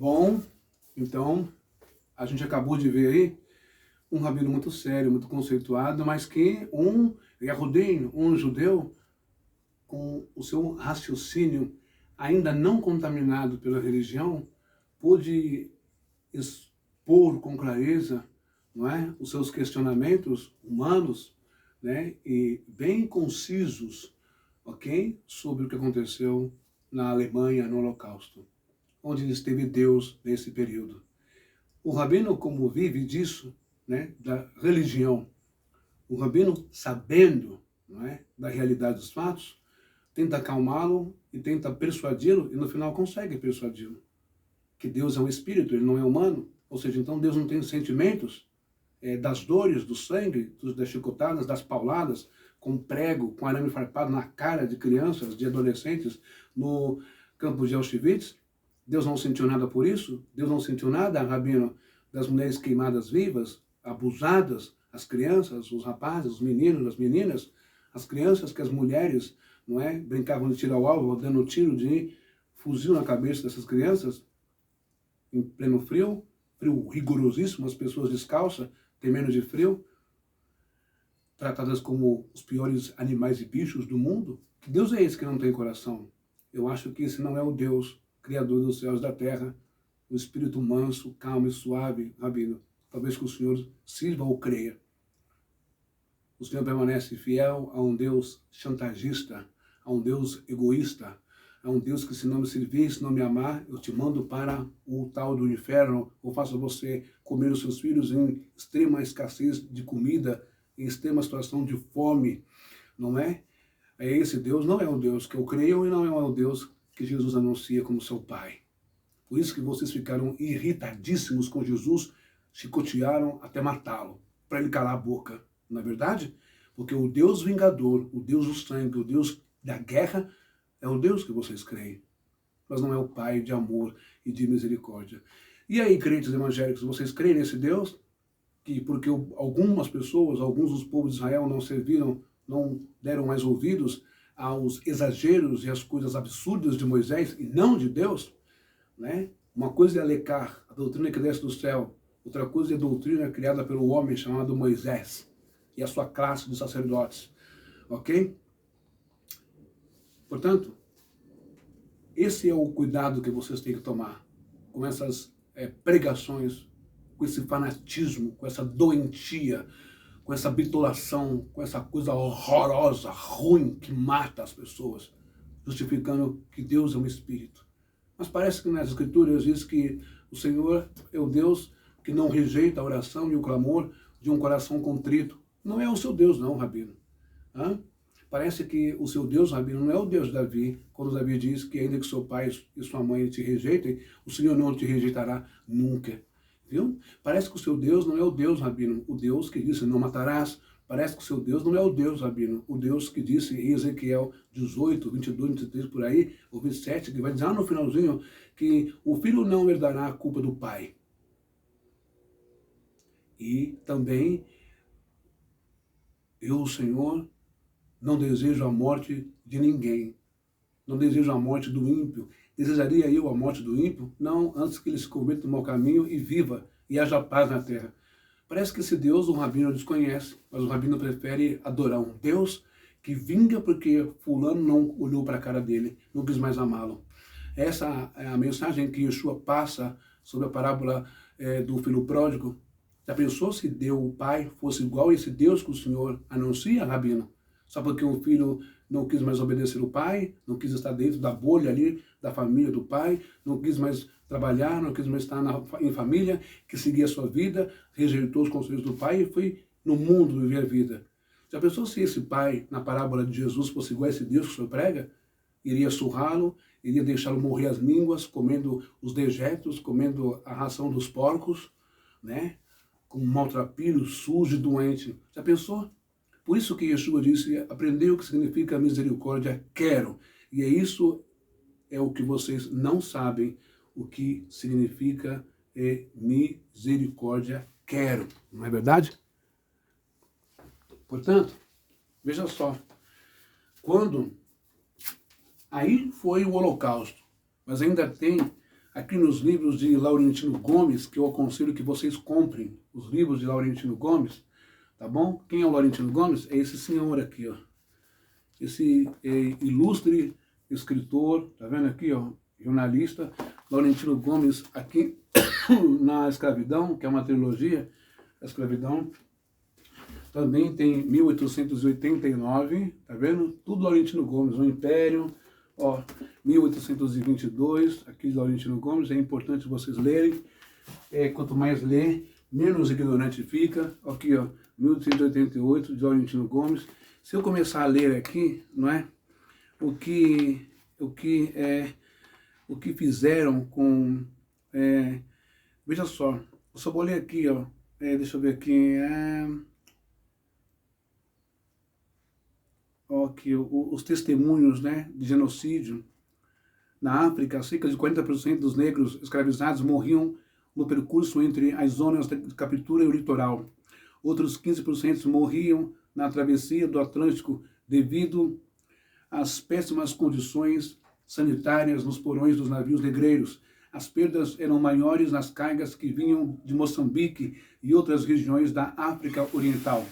Bom, então, a gente acabou de ver aí um rabino muito sério, muito conceituado, mas que um Yehudim, um judeu, com o seu raciocínio ainda não contaminado pela religião, pôde expor com clareza, não é, os seus questionamentos humanos, né, e bem concisos, ok, sobre o que aconteceu na Alemanha no Holocausto, onde esteve Deus nesse período. O rabino, como vive disso, né, da religião, o rabino, sabendo, não é, da realidade dos fatos, tenta acalmá-lo e tenta persuadi-lo, e no final consegue persuadi-lo. Que Deus é um espírito, ele não é humano, ou seja, então Deus não tem sentimentos das dores, do sangue, das chicotadas, das pauladas, com prego, com arame farpado na cara de crianças, de adolescentes, no campo de Auschwitz. Deus não sentiu nada por isso? Deus não sentiu nada, rabino, das mulheres queimadas vivas, abusadas, as crianças, os rapazes, os meninos, as meninas, as crianças que as mulheres, não é, brincavam de tiro ao alvo, dando tiro de fuzil na cabeça dessas crianças, em pleno frio, frio rigorosíssimo, as pessoas descalças, temendo de frio, tratadas como os piores animais e bichos do mundo. Que Deus é esse que não tem coração? Eu acho que esse não é o Deus, Criador dos céus e da terra, o Espírito manso, calmo e suave, rabino. Talvez que o Senhor sirva ou creia. O Senhor permanece fiel a um Deus chantagista, a um Deus egoísta, a um Deus que se não me servir, se não me amar, eu te mando para o tal do inferno, ou faço você comer os seus filhos em extrema escassez de comida, em extrema situação de fome, não é? Esse Deus não é o Deus que eu creio e não é o Deus que Jesus anuncia como seu Pai. Por isso que vocês ficaram irritadíssimos com Jesus, chicotearam até matá-lo, para ele calar a boca. Não é verdade? Porque o Deus vingador, o Deus do sangue, o Deus da guerra, é o Deus que vocês creem. Mas não é o Pai de amor e de misericórdia. E aí, crentes evangélicos, vocês creem nesse Deus? Que porque algumas pessoas, alguns dos povos de Israel não serviram, não deram mais ouvidos aos exageros e às coisas absurdas de Moisés e não de Deus, né? Uma coisa é alecar, a doutrina que desce do céu, outra coisa é a doutrina criada pelo homem chamado Moisés e a sua classe de sacerdotes, ok? Portanto, esse é o cuidado que vocês têm que tomar com essas pregações, com esse fanatismo, com essa doentia, com essa bitolação, com essa coisa horrorosa, ruim, que mata as pessoas, justificando que Deus é um espírito. Mas parece que nas Escrituras diz que o Senhor é o Deus que não rejeita a oração e o clamor de um coração contrito. Não é o seu Deus, não, rabino. Hã? Parece que o seu Deus, rabino, não é o Deus de Davi, quando Davi diz que ainda que seu pai e sua mãe te rejeitem, o Senhor não te rejeitará nunca. Viu? Parece que o seu Deus não é o Deus, rabino, o Deus que disse não matarás. Parece que o seu Deus não é o Deus, rabino, o Deus que disse em Ezequiel 18, 22, 23, por aí, ou 27, que vai dizer no finalzinho que o filho não herdará a culpa do pai. E também, eu, o Senhor, não desejo a morte de ninguém. Não desejo a morte do ímpio. Desejaria eu a morte do ímpio? Não, antes que ele se converta no mau caminho e viva, e haja paz na terra. Parece que esse Deus o rabino desconhece, mas o rabino prefere adorar um Deus que vinga porque fulano não olhou para a cara dele, não quis mais amá-lo. Essa é a mensagem que Yeshua passa sobre a parábola do filho pródigo. Já pensou se Deus, o pai, fosse igual a esse Deus que o Senhor anuncia, rabino? Só porque o filho não quis mais obedecer o pai, não quis estar dentro da bolha ali, da família do pai, não quis mais trabalhar, não quis mais estar em família, que seguia a sua vida, rejeitou os conselhos do pai e foi no mundo viver a vida. Já pensou se esse pai, na parábola de Jesus, fosse igual a esse Deus que o Senhor prega? Iria surrá-lo, iria deixá-lo morrer as línguas, comendo os dejetos, comendo a ração dos porcos, né? Com um maltrapilho, sujo e doente. Já pensou? Por isso que Yeshua disse, aprendeu o que significa misericórdia, quero. E isso é o que vocês não sabem, o que significa misericórdia, quero. Não é verdade? Portanto, veja só, quando aí foi o Holocausto, mas ainda tem aqui nos livros de Laurentino Gomes, que eu aconselho que vocês comprem os livros de Laurentino Gomes, tá bom? Quem é o Laurentino Gomes? É esse senhor aqui, ó. Esse ilustre escritor, tá vendo aqui, ó, jornalista, Laurentino Gomes, aqui na Escravidão, que é uma trilogia, a Escravidão, também tem 1889, tá vendo? Tudo Laurentino Gomes, o Império, ó, 1822, aqui de Laurentino Gomes, é importante vocês lerem, quanto mais ler, menos ignorante fica, aqui, ó, 1888, de Laurentino Gomes. Se eu começar a ler aqui, não é, o que fizeram com, veja só, eu só vou ler aqui, ó, deixa eu ver aqui, aqui os testemunhos, né, de genocídio na África. Cerca de 40% dos negros escravizados morriam no percurso entre as zonas de captura e o litoral. Outros 15% morriam na travessia do Atlântico devido às péssimas condições sanitárias nos porões dos navios negreiros. As perdas eram maiores nas cargas que vinham de Moçambique e outras regiões da África Oriental.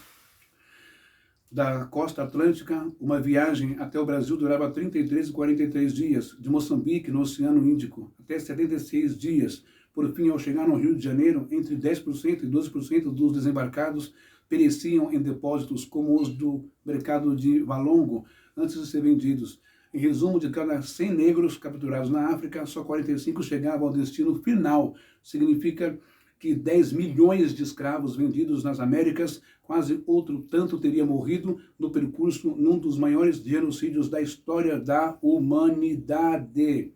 Da costa atlântica, uma viagem até o Brasil durava 33 e 43 dias, de Moçambique, no Oceano Índico, até 76 dias. Por fim, ao chegar no Rio de Janeiro, entre 10% e 12% dos desembarcados pereciam em depósitos como os do mercado de Valongo, antes de ser vendidos. Em resumo, de cada 100 negros capturados na África, só 45 chegavam ao destino final. Significa que 10 milhões de escravos vendidos nas Américas, quase outro tanto teria morrido no percurso num dos maiores genocídios da história da humanidade.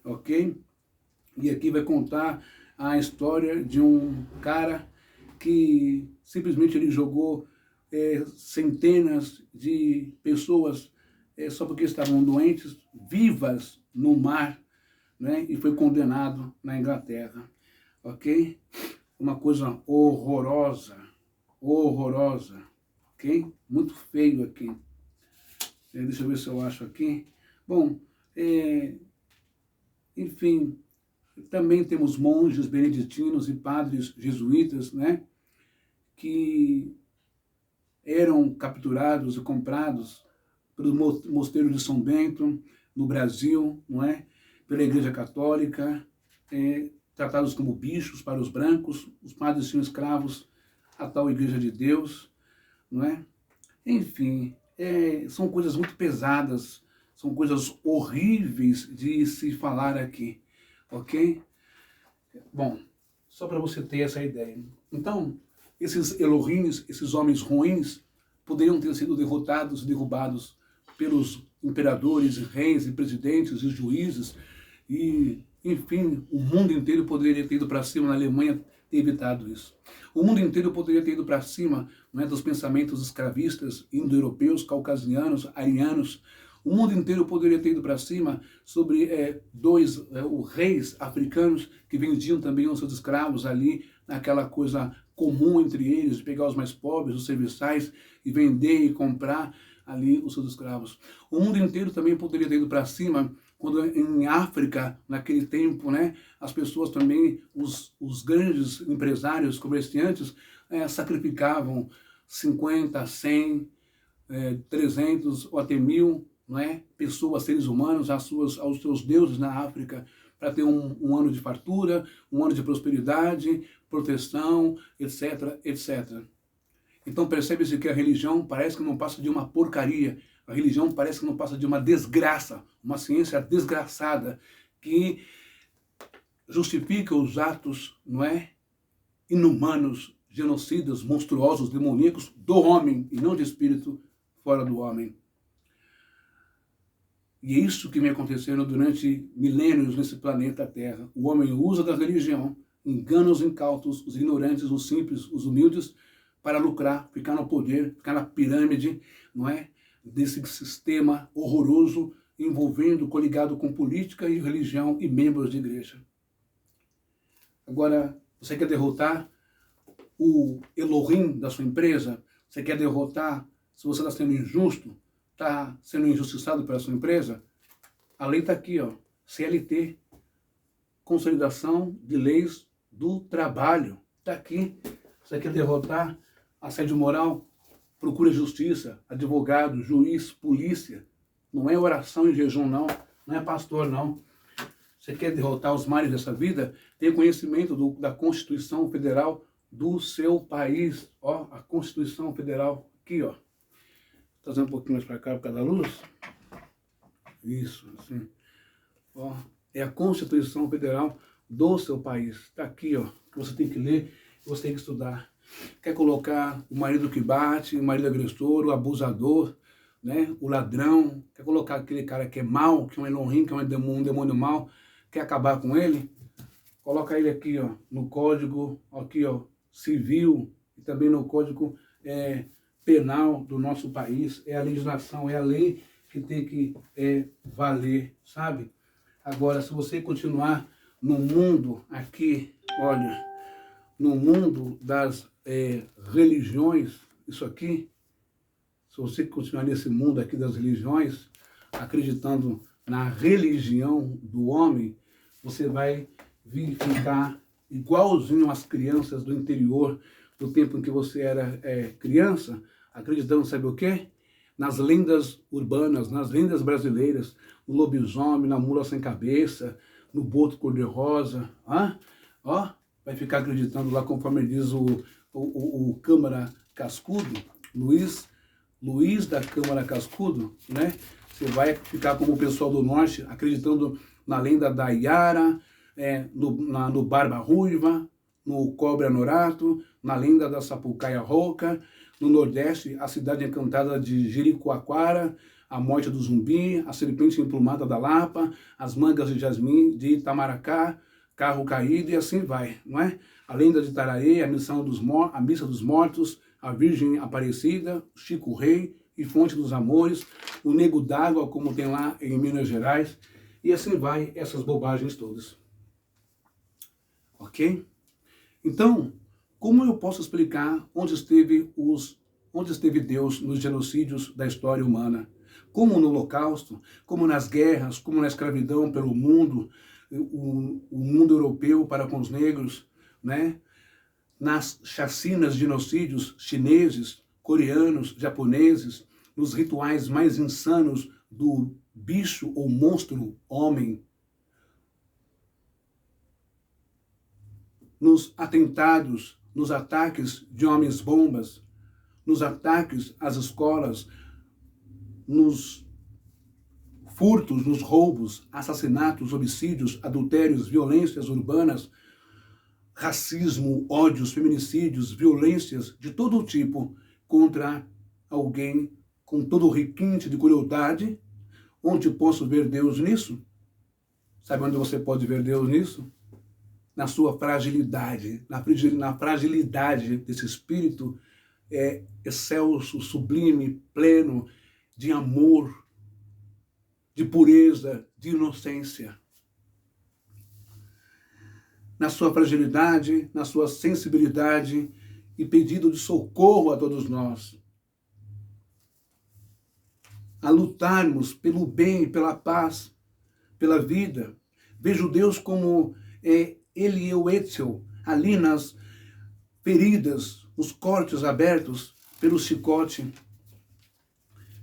Ok? E aqui vai contar a história de um cara que simplesmente ele jogou centenas de pessoas só porque estavam doentes, vivas no mar, né? E foi condenado na Inglaterra. Ok? Uma coisa horrorosa, horrorosa, ok? Muito feio aqui. Deixa eu ver se eu acho aqui. Bom, enfim, também temos monges beneditinos e padres jesuítas, né? Que eram capturados e comprados pelo mosteiro de São Bento, no Brasil, não é? Pela Igreja Católica, tratados como bichos para os brancos, os padres tinham escravos, a tal Igreja de Deus, não é? Enfim, são coisas muito pesadas, são coisas horríveis de se falar aqui, ok? Bom, só para você ter essa ideia. Então, esses Elohims, esses homens ruins, poderiam ter sido derrotados, derrubados pelos imperadores, reis e presidentes e juízes e, enfim, o mundo inteiro poderia ter ido para cima, na Alemanha ter evitado isso. O mundo inteiro poderia ter ido para cima, não é, dos pensamentos escravistas, indo-europeus, caucasianos, arianos. O mundo inteiro poderia ter ido para cima sobre dois reis africanos que vendiam também os seus escravos ali, naquela coisa comum entre eles, de pegar os mais pobres, os serviçais, e vender e comprar ali os seus escravos. O mundo inteiro também poderia ter ido para cima quando em África, naquele tempo, né, as pessoas também, os grandes empresários, comerciantes, sacrificavam 50, 100, 300 ou até 1000, não é, pessoas, seres humanos, aos seus deuses na África, para ter um ano de fartura, um ano de prosperidade, proteção, etc, etc. Então percebe-se que a religião parece que não passa de uma porcaria, a religião parece que não passa de uma desgraça, uma ciência desgraçada, que justifica os atos, não é, inumanos, genocidas, monstruosos, demoníacos do homem, e não de espírito fora do homem. E é isso que vem acontecendo durante milênios nesse planeta Terra. O homem usa da religião, engana os incautos, os ignorantes, os simples, os humildes, para lucrar, ficar no poder, ficar na pirâmide, não é? Desse sistema horroroso, envolvendo, coligado com política e religião e membros de igreja. Agora, você quer derrotar o Elohim da sua empresa? Você quer derrotar, se você está sendo injusto, está sendo injustiçado pela sua empresa? A lei está aqui, ó, CLT. consolidação de leis do trabalho. Está aqui. Você quer derrotar assédio moral? Procura justiça, advogado, juiz, polícia. Não é oração e jejum, não. Não é pastor, não. Você quer derrotar os males dessa vida? Tenha conhecimento da Constituição Federal do seu país. Ó, a Constituição Federal. Aqui, ó. Trazendo um pouquinho mais para cá por causa da luz. Isso, assim. Ó, é a Constituição Federal do seu país. Está aqui, ó. Que você tem que ler, que você tem que estudar. Quer colocar o marido que bate, o marido agressor, o abusador, né? O ladrão. Quer colocar aquele cara que é mau, que é um Elohim, que é um demônio mau. Quer acabar com ele? Coloca ele aqui, ó, no código, aqui, ó, civil e também no código penal do nosso país. É a legislação, é a lei que tem que valer, sabe? Agora, se você continuar no mundo aqui, olha, no mundo das religiões, isso aqui, se você continuar nesse mundo aqui das religiões, acreditando na religião do homem, você vai ficar igualzinho às crianças do interior, do tempo em que você era criança, acreditando, sabe o quê? Nas lendas urbanas, nas lendas brasileiras, no lobisomem, na mula sem cabeça, no boto cor-de-rosa, ó, vai ficar acreditando lá, conforme diz o Câmara Cascudo, Luiz da Câmara Cascudo, né? Você vai ficar como o pessoal do Norte, acreditando na lenda da Yara, no Barba Ruiva, no Cobra Norato, na lenda da Sapucaia Rouca, no Nordeste, a cidade encantada de Jericoacoara, a morte do zumbi, a serpente emplumada da Lapa, as mangas de jasmim de Itamaracá, carro caído e assim vai, não é? A lenda de Itararé, a missa dos mortos, a Virgem Aparecida, Chico Rei e Fonte dos Amores, o Nego d'Água, como tem lá em Minas Gerais, e assim vai, essas bobagens todas. Ok? Então, como eu posso explicar onde esteve Deus nos genocídios da história humana? Como no Holocausto, como nas guerras, como na escravidão pelo mundo, o mundo europeu para com os negros, né? Nas chacinas, genocídios chineses, coreanos, japoneses, nos rituais mais insanos do bicho ou monstro homem, nos atentados, nos ataques de homens-bombas, nos ataques às escolas, nos furtos, nos roubos, assassinatos, homicídios, adultérios, violências urbanas, racismo, ódios, feminicídios, violências de todo tipo contra alguém com todo o requinte de crueldade. Onde posso ver Deus nisso? Sabe onde você pode ver Deus nisso? Na sua fragilidade, na fragilidade desse espírito excelso, sublime, pleno de amor, de pureza, de inocência. Na sua fragilidade, na sua sensibilidade e pedido de socorro a todos nós. A lutarmos pelo bem, pela paz, pela vida. Vejo Deus como Eliel Etzel, ali nas feridas, nos cortes abertos pelo chicote.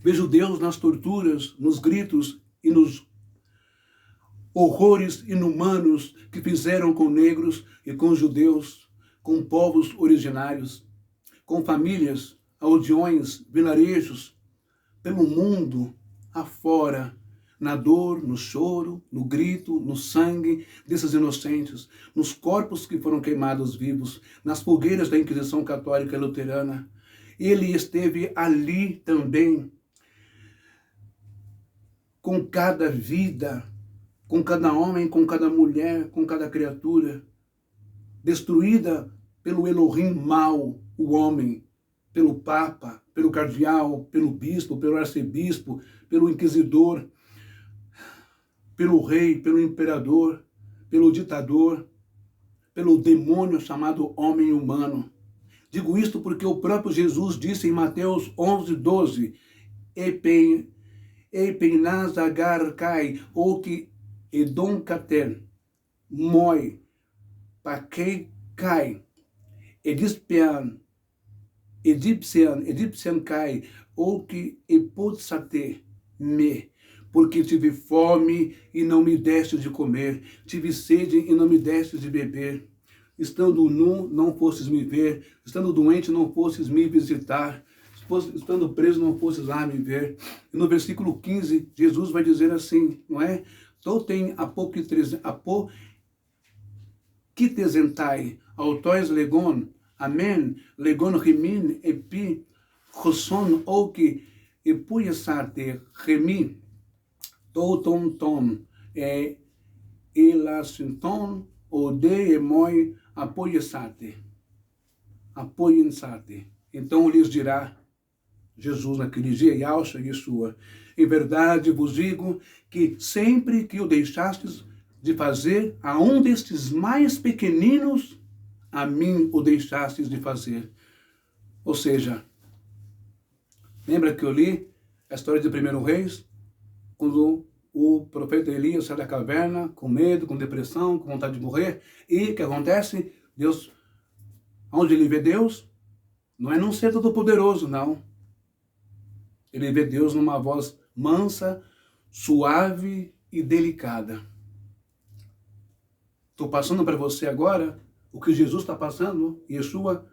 Vejo Deus nas torturas, nos gritos e nos horrores inumanos que fizeram com negros e com judeus, com povos originários, com famílias, aldeões, vilarejos, pelo mundo afora, na dor, no choro, no grito, no sangue desses inocentes, nos corpos que foram queimados vivos, nas fogueiras da Inquisição Católica e Luterana. Ele esteve ali também, com cada vida, com cada homem, com cada mulher, com cada criatura, destruída pelo Elohim mau, o homem, pelo Papa, pelo cardeal, pelo bispo, pelo arcebispo, pelo inquisidor, pelo rei, pelo imperador, pelo ditador, pelo demônio chamado homem humano. Digo isto porque o próprio Jesus disse em Mateus 11:12, Epenaz agar kai, ou que edom kater, moi, paquei cai, Egyptian cai, ou que epotsate me, porque tive fome e não me deste de comer, tive sede e não me deste de beber. Estando nu, não fostes me ver, estando doente, não fostes me visitar, estando preso, não fostes lá me ver. E no versículo 15, Jesus vai dizer assim, não é? Totem apokitesentai, autois legon, amen, legon rimin, epi, choson, oki, epuiesarte, remi, totom tom, elasinton, ode emoi, apoiesate. Então lhes dirá Jesus naquele dia, Yahshua Yeshua, em verdade vos digo que sempre que o deixastes de fazer a um destes mais pequeninos, a mim o deixastes de fazer. Ou seja, lembra que eu li a história de 1 Reis, quando o profeta Elias sai da caverna com medo, com depressão, com vontade de morrer, e o que acontece? Deus, onde ele vê Deus, não é num ser todo-poderoso, não. Ele vê Deus numa voz mansa, suave e delicada. Estou passando para você agora o que Jesus está passando, Yeshua,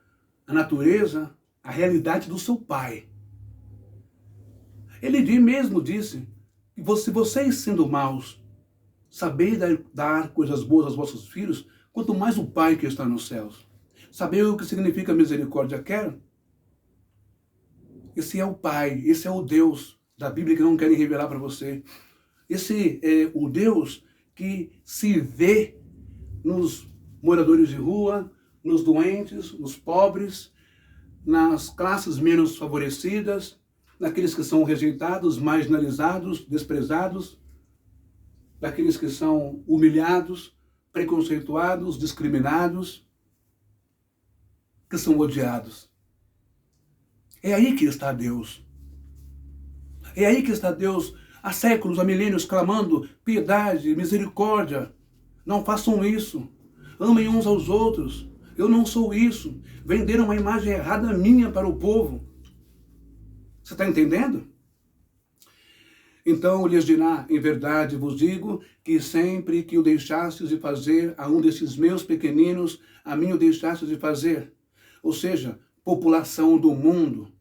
a natureza, a realidade do seu Pai. Ele mesmo disse que vocês sendo maus, sabeis dar coisas boas aos vossos filhos, quanto mais o Pai que está nos céus. Saber o que significa misericórdia quer? Esse é o Pai, esse é o Deus da Bíblia que não querem revelar para você. Esse é o Deus que se vê nos moradores de rua, nos doentes, nos pobres, nas classes menos favorecidas, naqueles que são rejeitados, marginalizados, desprezados, daqueles que são humilhados, preconceituados, discriminados, que são odiados. É aí que está Deus. É aí que está Deus há séculos, há milênios, clamando piedade, misericórdia. Não façam isso. Amem uns aos outros. Eu não sou isso. Venderam uma imagem errada minha para o povo. Você está entendendo? Então lhes dirá, em verdade vos digo, que sempre que o deixastes de fazer a um desses meus pequeninos, a mim o deixastes de fazer. Ou seja, população do mundo,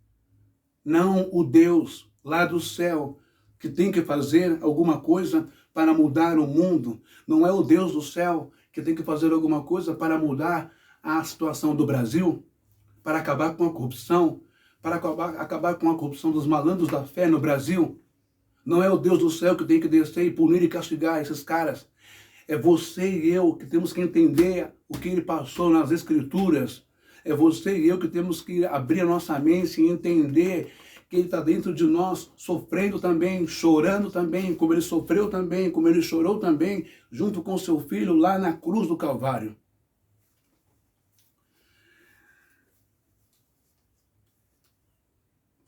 não o Deus lá do céu, que tem que fazer alguma coisa para mudar o mundo. Não é o Deus do céu que tem que fazer alguma coisa para mudar a situação do Brasil, para acabar com a corrupção, para acabar com a corrupção dos malandros da fé no Brasil. Não é o Deus do céu que tem que descer e punir e castigar esses caras. É você e eu que temos que entender o que ele passou nas Escrituras. É você e eu que temos que abrir a nossa mente e entender que ele está dentro de nós, sofrendo também, chorando também, como ele sofreu também, como ele chorou também, junto com seu filho lá na cruz do Calvário.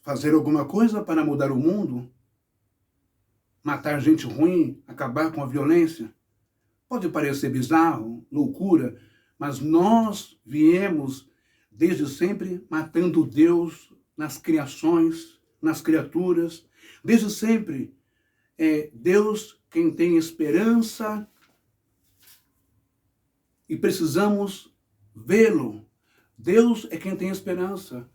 Fazer alguma coisa para mudar o mundo? Matar gente ruim, acabar com a violência? Pode parecer bizarro, loucura, mas nós viemos desde sempre matando Deus nas criações, nas criaturas. Desde sempre é Deus quem tem esperança e precisamos vê-lo. Deus é quem tem esperança.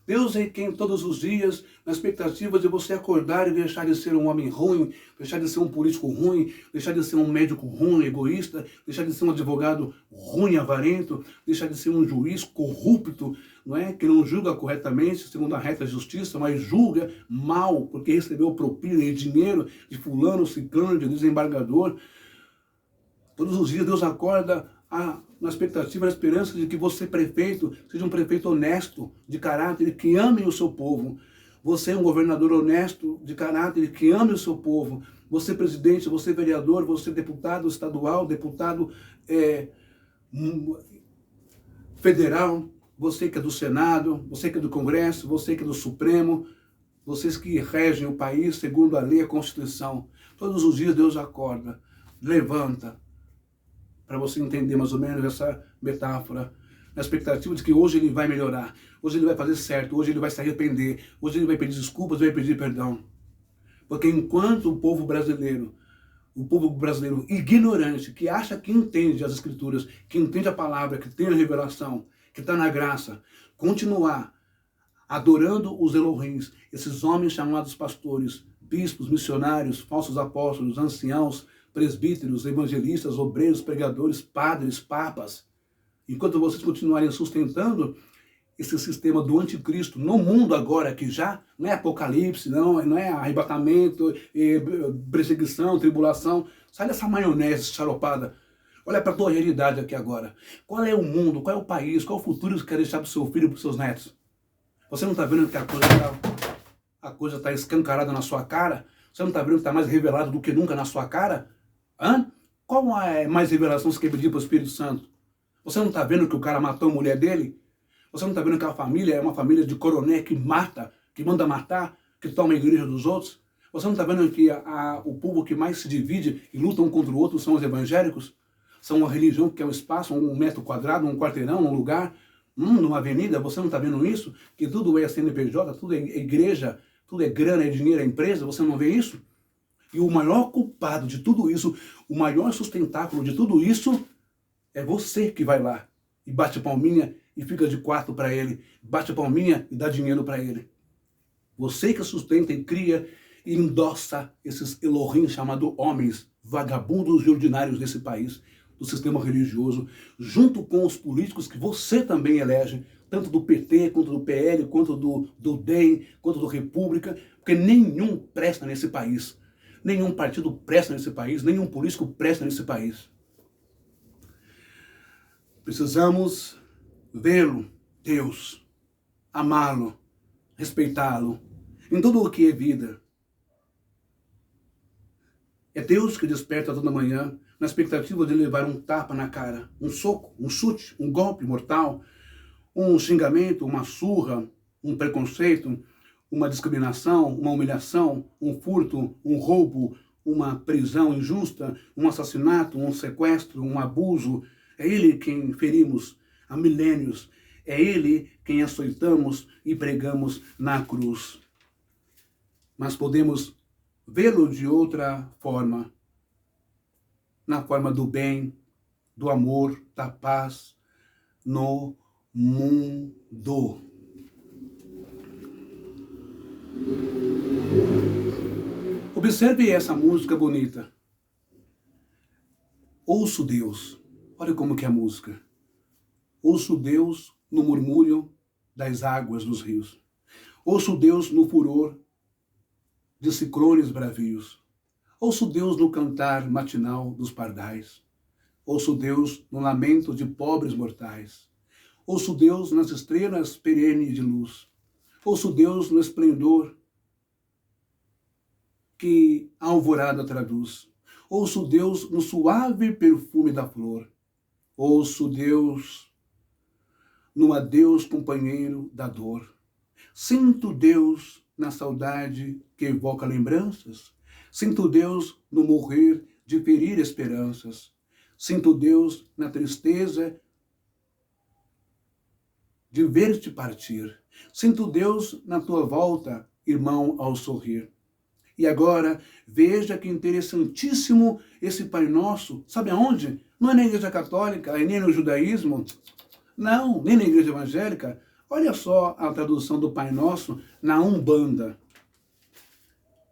Deus é quem todos os dias, na expectativa de você acordar e deixar de ser um homem ruim, deixar de ser um político ruim, deixar de ser um médico ruim, egoísta, deixar de ser um advogado ruim, avarento, deixar de ser um juiz corrupto, não é? Que não julga corretamente, segundo a reta justiça, mas julga mal, porque recebeu propina e dinheiro de fulano, ciclano, de desembargador. Todos os dias Deus acorda na expectativa, na esperança de que você, prefeito, seja um prefeito honesto, de caráter, que ame o seu povo. Você é um governador honesto, de caráter, que ame o seu povo. Você presidente, você vereador, você deputado estadual, deputado federal, você que é do Senado, você que é do Congresso, você que é do Supremo, vocês que regem o país segundo a lei e a Constituição. Todos os dias Deus acorda, levanta, para você entender mais ou menos essa metáfora, na expectativa de que hoje ele vai melhorar, hoje ele vai fazer certo, hoje ele vai se arrepender, hoje ele vai pedir desculpas, vai pedir perdão. Porque enquanto o povo brasileiro ignorante, que acha que entende as Escrituras, que entende a palavra, que tem a revelação, que está na graça, continuar adorando os Elohims, esses homens chamados pastores, bispos, missionários, falsos apóstolos, anciãos, presbíteros, evangelistas, obreiros, pregadores, padres, papas, enquanto vocês continuarem sustentando esse sistema do anticristo no mundo agora, que já não é apocalipse, não é arrebatamento, perseguição, tribulação, sai dessa maionese charopada. Olha para a tua realidade aqui agora. Qual é o mundo, qual é o país, qual é o futuro que você quer deixar para o seu filho e para os seus netos? Você não está vendo que a coisa está escancarada na sua cara? Você não está vendo que está mais revelado do que nunca na sua cara? Hã? Qual é mais revelação que você quer pedir para o Espírito Santo? Você não está vendo que o cara matou a mulher dele? Você não está vendo que a família é uma família de coroné que mata, que manda matar, que toma a igreja dos outros? Você não está vendo que o povo que mais se divide e luta um contra o outro são os evangélicos? São uma religião que é um espaço, um metro quadrado, um quarteirão, um lugar, numa avenida. Você não está vendo isso? Que tudo é CNPJ, tudo é igreja, tudo é grana, é dinheiro, é empresa. Você não vê isso? E o maior culpado de tudo isso, o maior sustentáculo de tudo isso, é você que vai lá e bate palminha e fica de quarto para ele, bate a palminha e dá dinheiro para ele. Você que sustenta e cria e endossa esses Elohim chamados homens, vagabundos e ordinários desse país, do sistema religioso, junto com os políticos que você também elege, tanto do PT, quanto do PL, quanto do DEM, quanto do República, porque nenhum presta nesse país. Nenhum partido presta nesse país, nenhum político presta nesse país. Precisamos vê-lo, Deus, amá-lo, respeitá-lo, em tudo o que é vida. É Deus que desperta toda manhã, na expectativa de levar um tapa na cara, um soco, um chute, um golpe mortal, um xingamento, uma surra, um preconceito, uma discriminação, uma humilhação, um furto, um roubo, uma prisão injusta, um assassinato, um sequestro, um abuso. É Ele quem ferimos há milênios. É Ele quem açoitamos e pregamos na cruz. Mas podemos vê-lo de outra forma, na forma do bem, do amor, da paz no mundo. Observe essa música bonita. Ouço Deus. Olha como que é a música. Ouço Deus no murmúrio das águas dos rios. Ouço Deus no furor de ciclones bravios. Ouço Deus no cantar matinal dos pardais. Ouço Deus no lamento de pobres mortais. Ouço Deus nas estrelas perenes de luz. Ouço Deus no esplendor que a alvorada traduz. Ouço Deus no suave perfume da flor. Ouço Deus no adeus companheiro da dor. Sinto Deus na saudade que evoca lembranças. Sinto Deus no morrer de ferir esperanças. Sinto Deus na tristeza de ver-te partir. Sinto Deus na tua volta, irmão, ao sorrir. E agora, veja que interessantíssimo esse Pai Nosso. Sabe aonde? Não é na Igreja Católica, nem no judaísmo. Não, nem na Igreja Evangélica. Olha só a tradução do Pai Nosso na Umbanda.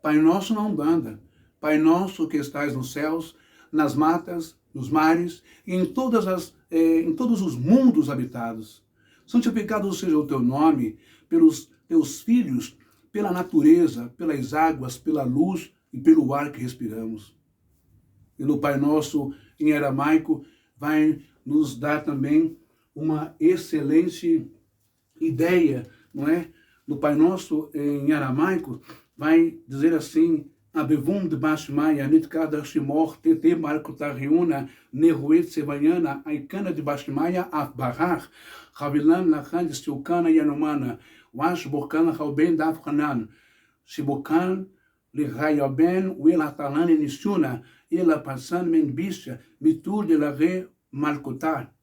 Pai Nosso na Umbanda. Pai Nosso que estais nos céus, nas matas, nos mares e em todos os mundos habitados. Santificado seja o teu nome pelos teus filhos, pela natureza, pelas águas, pela luz e pelo ar que respiramos. E no Pai Nosso, em aramaico, vai nos dar também uma excelente ideia, não é? No Pai Nosso, em aramaico, vai dizer assim: Abevum de Bashmaya, Nitkada Shimor, Tete Marco Tariuna, Neruet Sevanyana, Aikana de Bashmaya, Afbarach, Ravilan Lachan de Stiukana Yanomana, Wash Bokana Rauben Dafranan, Shibokan Lirayaben, Will Atalan Nishuna, ela passando membisha, mitur de la re malcotar.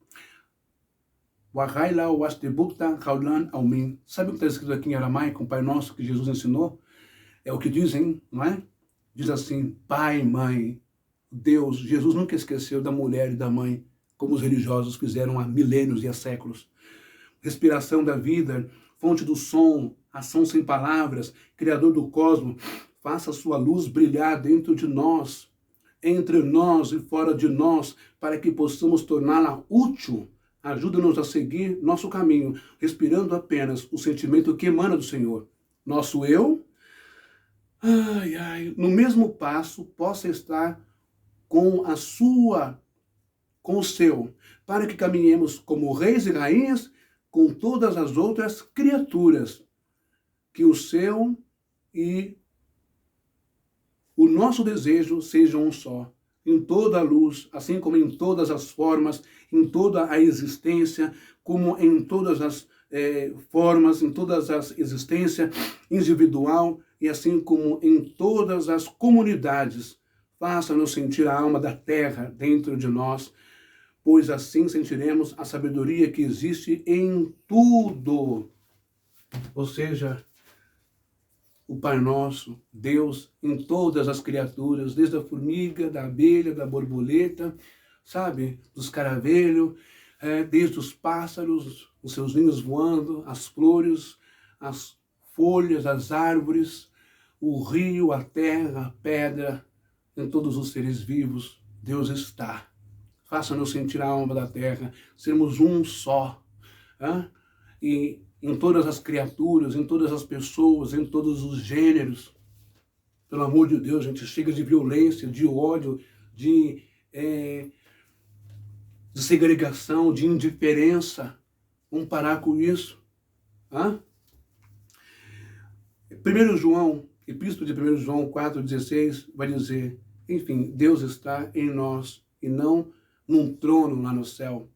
Sabe o que está escrito aqui em aramaico, o Pai Nosso que Jesus ensinou? É o que dizem, não é? Diz assim, pai, mãe, Deus, Jesus nunca esqueceu da mulher e da mãe, como os religiosos fizeram há milênios e há séculos. Respiração da vida, fonte do som, ação sem palavras, criador do cosmos, faça a sua luz brilhar dentro de nós, entre nós e fora de nós, para que possamos torná-la útil. Ajuda-nos a seguir nosso caminho, respirando apenas o sentimento que emana do Senhor. Nosso eu, no mesmo passo, possa estar com o seu, para que caminhemos como reis e rainhas com todas as outras criaturas, que o seu e o nosso desejo sejam um só, em toda a luz, assim como em todas as formas, em toda a existência, como em todas as formas, em todas as existências individual e assim como em todas as comunidades. Faça-nos sentir a alma da terra dentro de nós, pois assim sentiremos a sabedoria que existe em tudo. Ou seja, o Pai Nosso, Deus, em todas as criaturas, desde a formiga, da abelha, da borboleta, sabe, dos caravelhos, desde os pássaros, os seus ninhos voando, as flores, as folhas, as árvores, o rio, a terra, a pedra, em todos os seres vivos, Deus está. Faça-nos sentir a alma da terra, sermos um só. E em todas as criaturas, em todas as pessoas, em todos os gêneros. Pelo amor de Deus, gente, chega de violência, de ódio, de segregação, de indiferença. Vamos parar com isso. 1 João, Epístola de 1 João 4,16, vai dizer, enfim, Deus está em nós e não num trono lá no céu.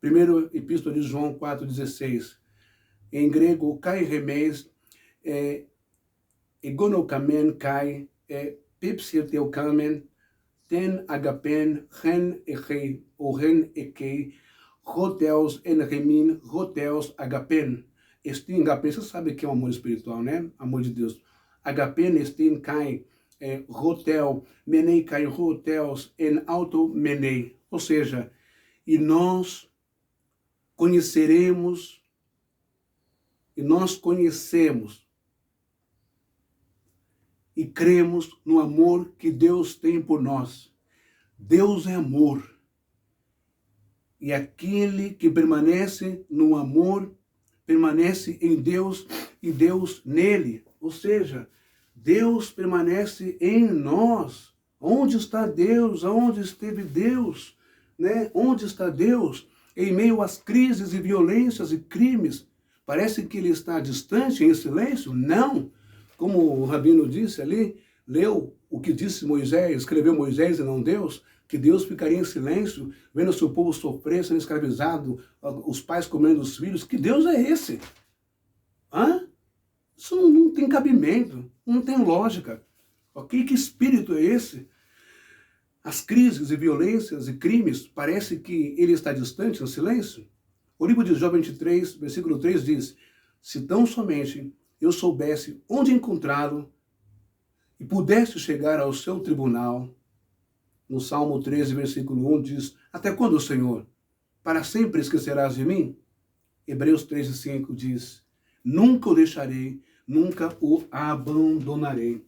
Primeiro Epístola de João 4,16. Em grego, kai remes, egonokamen kai, pipsirteukamen, ten agapen, ren echei, ou ren ekei, roteus en remin, roteus agapen. Estin agapen, você sabe que é um amor espiritual, né? Amor de Deus. Agapen estin kai, rotel, menei kai roteus en auto menei. Ou seja, e nós conhecemos e cremos no amor que Deus tem por nós. Deus é amor. E aquele que permanece no amor, permanece em Deus e Deus nele. Ou seja, Deus permanece em nós. Onde está Deus? Onde esteve Deus? Né? Onde está Deus? Em meio às crises e violências e crimes. Parece que ele está distante, em silêncio? Não. Como o Rabino disse ali, leu o que disse Moisés, escreveu Moisés e não Deus, que Deus ficaria em silêncio, vendo o seu povo sofrer, sendo escravizado, os pais comendo os filhos. Que Deus é esse? Isso não tem cabimento, não tem lógica. Ok? Que espírito é esse? As crises e violências e crimes, parece que ele está distante, em silêncio. O livro de Jó 23, versículo 3 diz, se tão somente eu soubesse onde encontrá-lo e pudesse chegar ao seu tribunal. No Salmo 13, versículo 1 diz, até quando, Senhor? Para sempre esquecerás de mim? Hebreus 13, 5 diz, nunca o deixarei, nunca o abandonarei.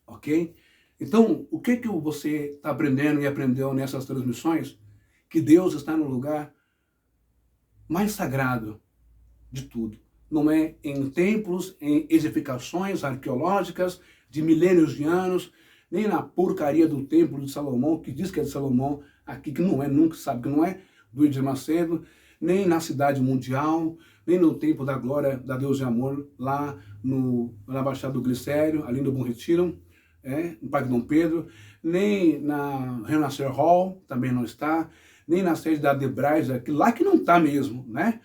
Ok? Então, o que você está aprendendo e aprendeu nessas transmissões? Que Deus está no lugar mais sagrado de tudo. Não é em templos, em edificações arqueológicas de milênios de anos, nem na porcaria do templo de Salomão, que diz que é de Salomão, aqui que não é, nunca sabe que não é, do Edir Macedo, nem na cidade mundial, nem no templo da glória da Deus de Amor, lá na Baixada do Glicério, ali no Bom Retiro, no Parque Dom Pedro, nem na Renascer Hall, também não está, nem na sede da The Braz, lá que não está mesmo, né?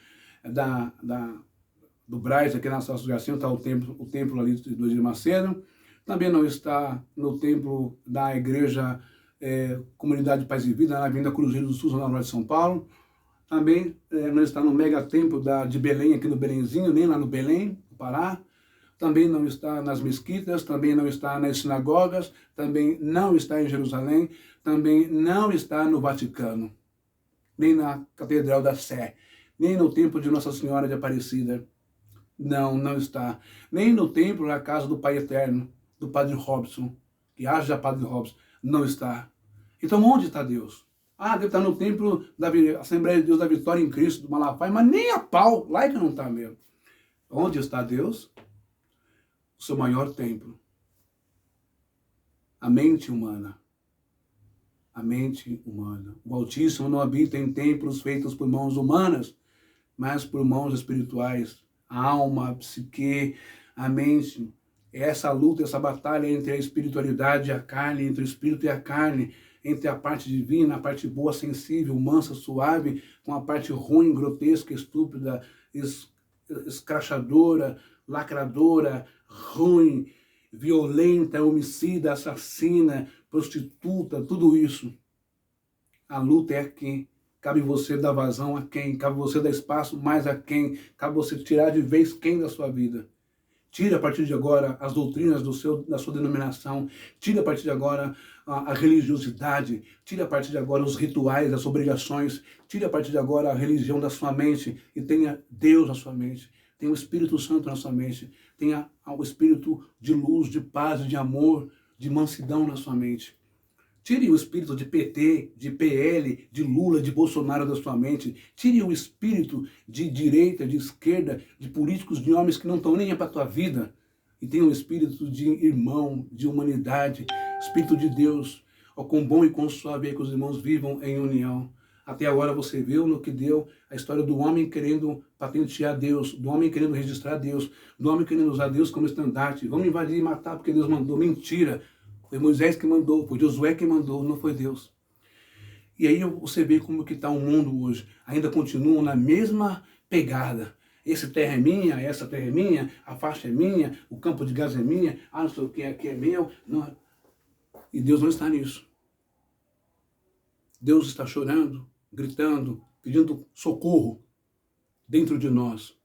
Do Braz, aqui na Celso Garcia, está o templo ali do Edir Macedo. Também não está no templo da igreja Comunidade Paz e Vida, na Avenida Cruzeiro do Sul, na Norte de São Paulo. Também não está no mega templo de Belém, aqui no Belenzinho, nem lá no Belém, no Pará. Também não está nas mesquitas, também não está nas sinagogas, também não está em Jerusalém, também não está no Vaticano, nem na Catedral da Sé, nem no templo de Nossa Senhora de Aparecida. Não, não está. Nem no templo, na casa do Pai Eterno, do Padre Robson, que haja Padre Robson, não está. Então onde está Deus? Deve estar no templo da Assembleia de Deus da Vitória em Cristo, do Malafaia, mas nem a pau, lá é que não está mesmo. Onde está Deus? O seu maior templo. A mente humana. A mente humana. O Altíssimo não habita em templos feitos por mãos humanas, mas por mãos espirituais. A alma, a psique, a mente. Essa luta, essa batalha entre a espiritualidade e a carne, entre o espírito e a carne, entre a parte divina, a parte boa, sensível, mansa, suave, com a parte ruim, grotesca, estúpida, escrachadora, lacradora, ruim, violenta, homicida, assassina, prostituta, tudo isso. A luta é a quem? Cabe você dar vazão a quem? Cabe você dar espaço mais a quem? Cabe você tirar de vez quem da sua vida? Tire a partir de agora as doutrinas da sua denominação. Tire a partir de agora a religiosidade. Tire a partir de agora os rituais, as obrigações. Tire a partir de agora a religião da sua mente e tenha Deus na sua mente. Tenha o Espírito Santo na sua mente. Tenha o Espírito de luz, de paz, de amor, de mansidão na sua mente. Tire o espírito de PT, de PL, de Lula, de Bolsonaro da sua mente. Tire o espírito de direita, de esquerda, de políticos, de homens que não estão nem aí para a tua vida. E tenha o espírito de irmão, de humanidade, espírito de Deus. Ó, quão bom e quão suave é que os irmãos vivam em união. Até agora você viu no que deu a história do homem querendo patentear Deus, do homem querendo registrar Deus, do homem querendo usar Deus como estandarte. Vamos invadir e matar porque Deus mandou. Mentira! Foi Moisés que mandou, foi Josué que mandou, não foi Deus. E aí você vê como que está o mundo hoje. Ainda continuam na mesma pegada. Essa terra é minha, essa terra é minha, a faixa é minha, o campo de gás é minha, não sei o que aqui é meu. Não. E Deus não está nisso. Deus está chorando, gritando, pedindo socorro dentro de nós.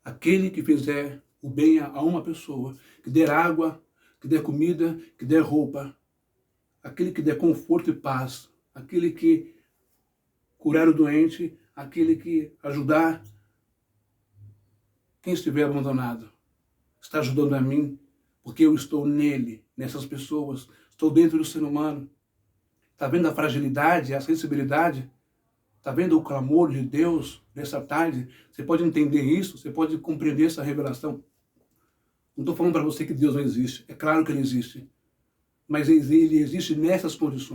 Aquele que fizer o bem a uma pessoa, que der água, que der comida, que der roupa, aquele que der conforto e paz, aquele que curar o doente, aquele que ajudar quem estiver abandonado, está ajudando a mim, porque eu estou nele, nessas pessoas, estou dentro do ser humano. Está vendo a fragilidade, a sensibilidade? Está vendo o clamor de Deus nessa tarde? Você pode entender isso? Você pode compreender essa revelação? Não estou falando para você que Deus não existe. É claro que Ele existe. Mas Ele existe nessas condições.